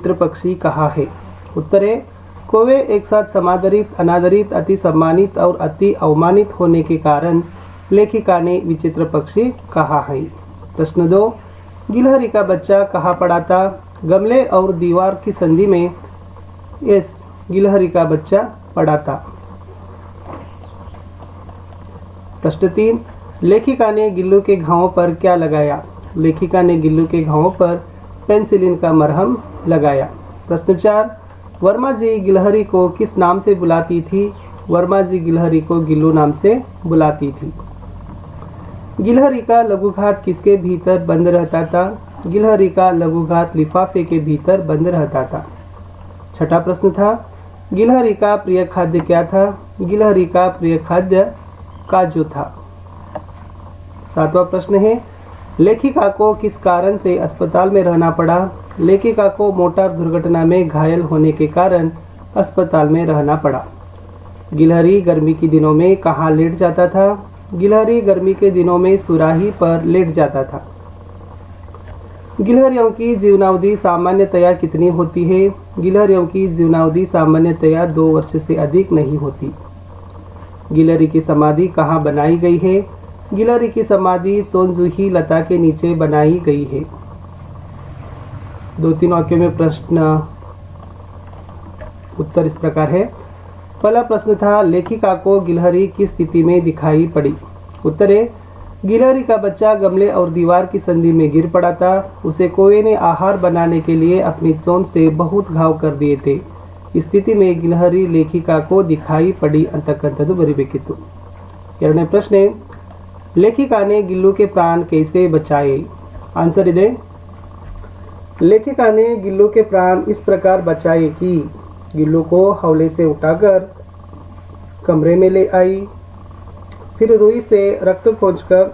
चित्र पक्षी कहा है? उत्तर है कौवे एक साथ समादरित, अनादरित, अति सम्मानित और अति अवमानित होने के कारण लेखिका ने विचित्र पक्षी कहा है। प्रश्न 2, गिलहरी का बच्चा कहाँ पड़ा था? गमले और दीवार की संधि में यस गिलहरी का बच्चा पड़ा था। प्रश्न 3, लेखिका ने गिल्लू के घावों पर क्या लगाया? लेखिका ने गिल्लू के घावों पर पेनिसिलिन का मरहम लगाया। प्रश्न 4, वर्मा जी गिलहरी को किस नाम से बुलाती थी? वर्मा जी गिलहरी को गिल्लू नाम से बुलाती थी। गिलहरी का लघुघात किसके भीतर बंद रहता था? गिलहरी का लघुघात लिफाफे के भीतर बंद रहता था। छठा प्रश्न था, गिलहरी का प्रिय खाद्य क्या था? गिलहरी का प्रिय खाद्य काजू था। सातवां प्रश्न है, लेखिका को किस कारण से अस्पताल में रहना पड़ा? लेखिका को मोटर दुर्घटना में घायल होने के कारण अस्पताल में रहना पड़ा। गिलहरी गर्मी के दिनों में कहाँ लेट जाता था? गिलहरी गर्मी के दिनों में सुराही पर लेट जाता था। गिलहरियों की जीवनावधि सामान्यतया कितनी होती है? गिलहरियों की जीवनावधि सामान्यतया 2 वर्ष से अधिक नहीं होती। गिलहरी की समाधि कहाँ बनाई गई है? गिलहरी की समाधि सोनजूही लता के नीचे बनाई गई है। 2-3 वाक्यों में प्रश्न उत्तर इस प्रकार है। पहला प्रश्न था, लेखिका को गिलहरी किस स्थिति में दिखाई पड़ी? उत्तर है, गिलहरी का बच्चा गमले और दीवार की संधि में गिर पड़ा था। उसे कौवे ने आहार बनाने के लिए अपनी चोंच से बहुत घाव कर दिए थे। इस स्थिति में गिलहरी लेखिका को दिखाई पड़ी ಅಂತಕ್ಕಂಥದ್ದು ಬರಿಬೇಕಿತ್ತು। ಎರಡನೇ ಪ್ರಶ್ನೆ, लेखिका ने गिल्लू के प्राण कैसे बचाए? आंसर ಇದೆ, लेखिका ने गिल्लू के प्राण इस प्रकार बचाए कि गिल्लू को हौले से उठाकर कमरे में ले आई, फिर रुई से रक्त पोंछकर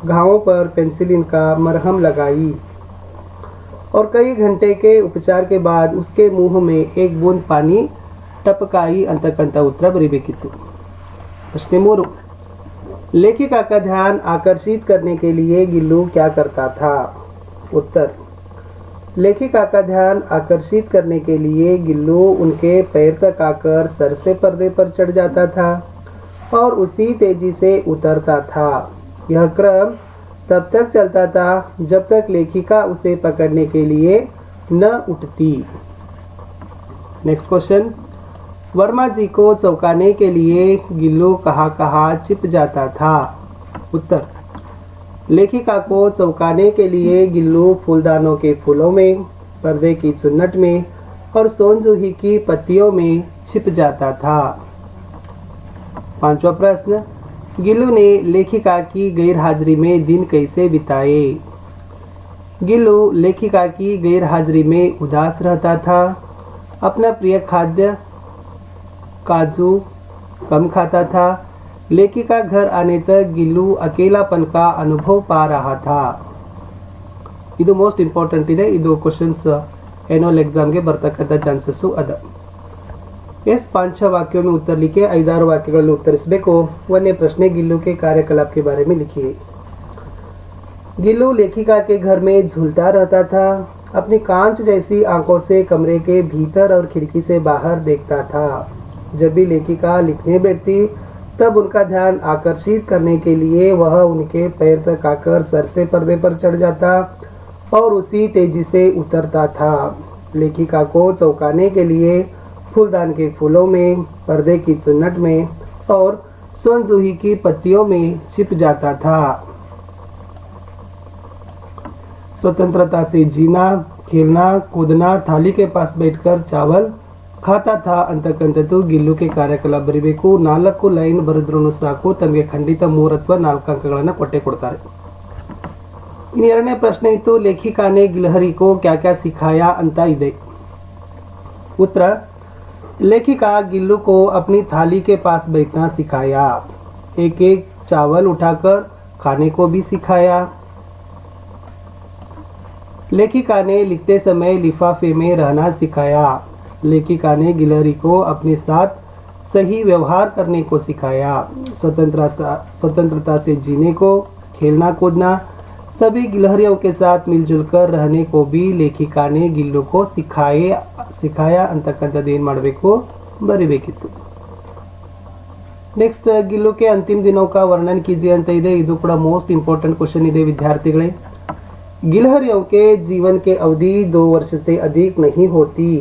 घावों पर पेनिसिलिन का मरहम लगाई और कई घंटे के उपचार के बाद उसके मुंह में एक बूंद पानी टपकाई ಅಂತಕ್ಕಂಥ उत्तर ಬರೀಬೇಕಿತ್ತು। प्रश्न 3, लेखिका का ध्यान आकर्षित करने के लिए गिल्लू क्या करता था? उत्तर, लेखिका का ध्यान आकर्षित करने के लिए गिल्लू उनके पैर तक आकर सर से पर्दे पर चढ़ जाता था और उसी तेजी से उतरता था। यह क्रम तब तक चलता था जब तक लेखिका उसे पकड़ने के लिए न उठती। नेक्स्ट क्वेश्चन, वर्मा जी को चौंकाने के लिए गिल्लू कहाँ कहाँ छिप जाता था? उत्तर, लेखिका को चौंकाने के लिए गिल्लू फूलदानों के फूलों में, पर्दे की चुन्नट में और सोनजूही की पत्तियों में छिप जाता था। पांचवा प्रश्न, गिल्लू ने लेखिका की गैरहाजिरी में दिन कैसे बिताए? गिल्लू लेखिका की गैरहाजिरी में उदास रहता था। अपना प्रिय खाद्य काजू कम खाता था। लेखिका घर आने तक गिल्लू अकेलापन का अनुभव पा रहा था। ಇದು ಮೋಸ್ಟ್ ಇಂಪಾರ್ಟೆಂಟ್ ಇದೆ। ಇದು ಕ್ವೆಶ್ಚನ್ಸ್ एनुअल एग्जाम ಗೆ ಬರ್ತಕ್ಕಂಥ ಚಾನ್ಸಸ್ ಅದ। ಎಸ್ 5-6 वाक्यों में उत्तर लिखे, 5-6 वाक्यಗಳಲ್ಲಿ ಉತ್ತರಿಸಬೇಕು। ಒಂದನೇ ಪ್ರಶ್ನೆ, गिल्लू के कार्यकलाप के बारे में लिखिए। गिल्लू लेखिका के घर में झूलता रहता था। अपनी कांच जैसी आंखों से कमरे के भीतर और खिड़की से बाहर देखता था। जब भी लेखिका लिखने बैठती तब उनका ध्यान आकर्षित करने के लिए वह उनके पैर तक आकर सर से पर्दे पर चढ़ जाता और उसी तेजी से उतरता था। लेखिका को चौंकाने के लिए फूलदान के फूलों में, पर्दे की चुन्नट में और सोनजूही की पत्तियों में छिप जाता था। स्वतंत्रता से जीना, खेलना, कूदना, थाली के पास बैठकर चावल खाता था ಅಂತಕ್ಕಂಥದ್ದು ಗಿಲ್ಲು के ಕಾರ್ಯಕಲಾಪ ಬರೀಬೇಕು। 4 ಲೈನ್ ಬರೆದ್ರೂ ಸಾಕು, ತಮಗೆ ಖಂಡಿತ 3 ಅಥವಾ 4 ಅಂಕಗಳನ್ನು ಕೊಡ್ತಾರೆ। ಇನ್ನು ಎರಡನೇ ಪ್ರಶ್ನೆ ಇತ್ತು, लेखिका ने गिलहरी को क्या क्या सिखाया ಅಂತ ಇದೆ। उत्तर, लेखिका गिल्लू को अपनी थाली के पास बैठना सिखाया, एक एक चावल उठाकर खाने को भी सिखाया। लेखिका ने लिखते समय लिफाफे में रहना सिखाया। लेखिका ने गिलहरी को अपने साथ सही व्यवहार करने को सिखाया। स्वतंत्रता से जीने को, खेलना कूदना, सभी गिलहरियों के साथ मिलजुल कर रहने को भी लेखिका ने गिल्लू को ಸಿಖಾಯ ಅಂತಕ್ಕಂಥದ್ದೇನು ಮಾಡಬೇಕು ಬರಿಬೇಕಿತ್ತು. नेक्स्ट गिल्लू के अंतिम दिनों का वर्णन कीजिए ಅಂತ ಇದೆ. ಇದು ಕೂಡ मोस्ट इंपॉर्टेंट क्वेश्चन ಇದೆ विद्यार्थिಗಳೇ. गिलहरियों के जीवन के अवधि 2 वर्ष से अधिक नहीं होती.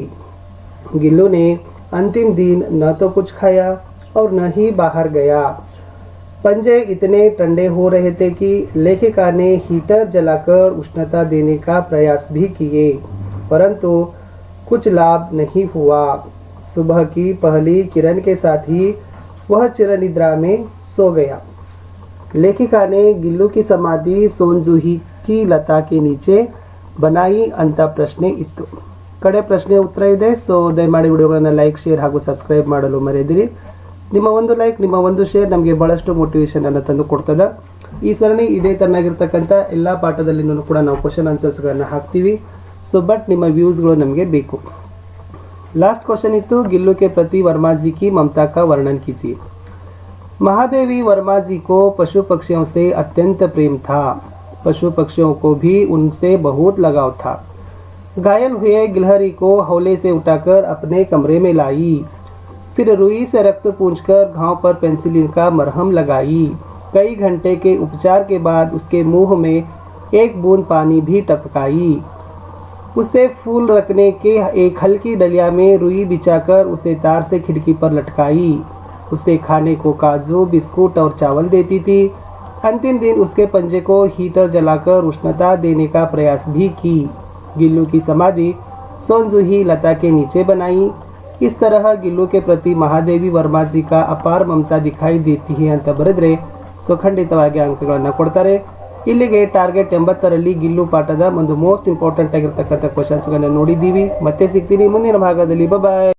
गिल्लू ने अंतिम दिन न तो कुछ खाया और न ही बाहर गया. पंजे इतने ठंडे हो रहे थे कि लेखिका ने हीटर जलाकर उष्णता देने का प्रयास भी किए, परंतु कुछ लाभ नहीं हुआ. सुबह की पहली किरण के साथ ही वह चिरनिद्रा में सो गया. लेखिका ने गिल्लू की समाधि सोनजूही की लता के नीचे बनाई ಅಂತ ಪ್ರಶ್ನೆ ಇತ್ತು. ಕಡೆ ಪ್ರಶ್ನೆ ಉತ್ತರ ಇದೆ. ಸೊ ದಯಮಾಡಿ ವಿಡಿಯೋಗಳನ್ನು ಲೈಕ್, ಶೇರ್ ಹಾಗೂ ಸಬ್ಸ್ಕ್ರೈಬ್ ಮಾಡಲು ಮರೆಯದಿರಿ. ನಿಮ್ಮ ಒಂದು ಲೈಕ್, ನಿಮ್ಮ ಒಂದು ಶೇರ್ ನಮಗೆ ಬಹಳಷ್ಟು ಮೋಟಿವೇಶನ್ ಅನ್ನು ತಂದು ಕೊಡ್ತದೆ. ಈ ಸರಣಿ ಇದೇ ತರನಾಗಿರ್ತಕ್ಕಂಥ ಎಲ್ಲ ಪಾಠದಲ್ಲಿನೂ ಕೂಡ ನಾವು ಕ್ವಶನ್ ಆನ್ಸರ್ಸ್ಗಳನ್ನು ಹಾಕ್ತೀವಿ. ಸೊ ಬಟ್ ನಿಮ್ಮ ವ್ಯೂಸ್ಗಳು ನಮಗೆ ಬೇಕು. लास्ट क्वेश्चन इತ್ತು गिल्लू के प्रति वर्मा जी की ममता का वर्णन कीजिए. महादेवी वर्मा जी को पशु पक्षियों से अत्यंत प्रेम था. पशु पक्षियों को भी उनसे बहुत लगाव था. घायल हुए गिलहरी को हौले से उठाकर अपने कमरे में लाई. फिर रुई से रक्त पूंछकर घाव पर पेंसिलिन का मरहम लगाई. कई घंटे के उपचार के बाद उसके मुंह में एक बूंद पानी भी टपकाई. उसे फूल रखने के एक हल्की डलिया में रुई बिछाकर उसे तार से खिड़की पर लटकाई. उसे खाने को काजू, बिस्कुट और चावल देती थी. अंतिम दिन उसके पंजे को हीटर जलाकर उष्णता देने का प्रयास भी की. गिल्लू की समाधि सोनजूही लता के नीचे बनाई. इस तरह गिल्लू के प्रति महादेवी वर्मा जी का अपार ममता दिखाई देती है ಅಂತ ಬರೆದ್ರೆ ಸೊ ಖಂಡಿತವಾಗಿ ಅಂಕಗಳನ್ನು ಕೊಡ್ತಾರೆ. ಇಲ್ಲಿಗೆ ಟಾರ್ಗೆಟ್ 80ರಲ್ಲಿ ಗಿಲ್ಲು ಪಾಠದ ಒಂದು ಮೋಸ್ಟ್ ಇಂಪಾರ್ಟೆಂಟ್ ಆಗಿರ್ತಕ್ಕಂಥ ಕ್ವಶನ್ಸ್ಗಳನ್ನು ನೋಡಿದ್ದೀವಿ. ಮತ್ತೆ ಸಿಗ್ತೀನಿ ಮುಂದಿನ ಭಾಗದಲ್ಲಿ. ಬಾಯ್.